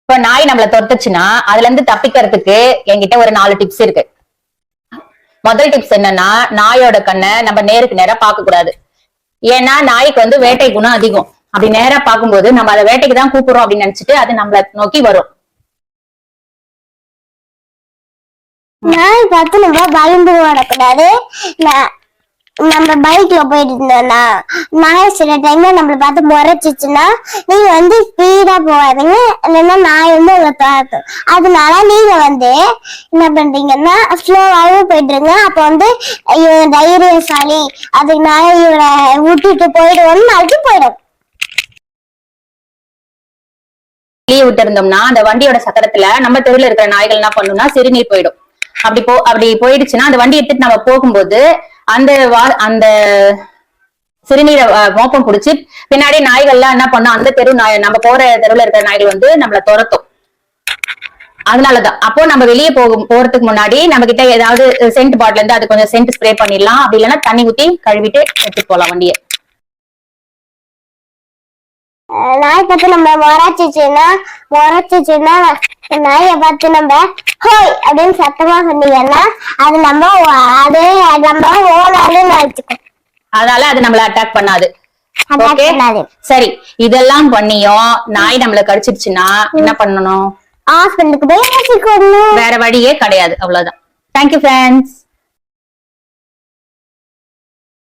இப்ப நாய் நம்மள துரத்துச்சுன்னா அதுல இருந்து தப்பிக்கிறதுக்கு என்கிட்ட ஒரு 4 டிப்ஸ் இருக்கு. முதல் டிப்ஸ் என்னன்னா, நாயோட கண்ணை நம்ம நேருக்கு நேரா பார்க்க கூடாது. ஏன்னா நாய்க்கு வந்து வேட்டை குணம் அதிகம். அப்படி நேரா பார்க்கும்போது நம்ம அதை வேட்டைக்கு தான் கூப்பிடுறோம் அப்படின்னு நினைச்சிட்டு அது நம்மள நோக்கி வரும். நாய் பார்த்து நம்ம பயந்து வரக்கூடாது. நம்ம பைக்ல போயிட்டு இருந்தோம்னா நாய் சில டைம்ல நம்மள பார்த்து முறைச்சிச்சுன்னா நீங்க வந்து ஸ்பீடா போகாதீங்க, இல்லைன்னா நாய் வந்து உங்களை தாக்கும். அதனால நீங்க வந்து என்ன பண்றீங்கன்னா ஸ்லோவாவே போயிட்டுருங்க. அப்ப வந்து இவன் தைரியசாலி, அதனால இவனை விட்டுட்டு போயிடுவோம்னு நாளைக்கு போயிடும். விட்டு இருந்தோம்னா அந்த வண்டியோட சக்கரத்துல நம்ம தெருவில் இருக்கிற நாய்கள் என்ன பண்ணும்னா சிறுநீர் போயிடும். அப்படி போயிடுச்சுன்னா அந்த வண்டி எடுத்துட்டு நம்ம போகும்போது அந்த சிறுநீரை மோப்பம் பிடிச்சி பின்னாடி நாய்கள்லாம் என்ன பண்ணும், அந்த தெரு நாய் நம்ம போற தெருவுல இருக்கிற நாய்கள் வந்து நம்மள துரத்தும். அதனாலதான் அப்போ நம்ம வெளியே போறதுக்கு முன்னாடி நம்ம கிட்ட ஏதாவது சென்ட் பாட்டில இருந்து அது கொஞ்சம் சென்ட் ஸ்ப்ரே பண்ணிடலாம். அப்படி இல்லைன்னா தண்ணி ஊத்தி கழுவிட்டு எடுத்துட்டு போலாம் வண்டியை. நாய் பார்த்து நம்ம முறைச்சிச்சுன்னா நாயை பார்த்து நம்ம ஹோய் அப்படின்னு சத்தமா சொன்னீங்கன்னா அது நம்ம ஓனாலும் நினைச்சுக்கோ. அதனால அது நம்மள அட்டாக் பண்ணாது. சரி, இதெல்லாம் பண்ணியும் நாய் நம்மள கடிச்சிருச்சுன்னா என்ன பண்ணணும்? ஹாஸ்பிட்டலுக்கு போய் வச்சுக்கணும். வேற வழியே கிடையாது. அவ்வளவுதான். Thank you friends.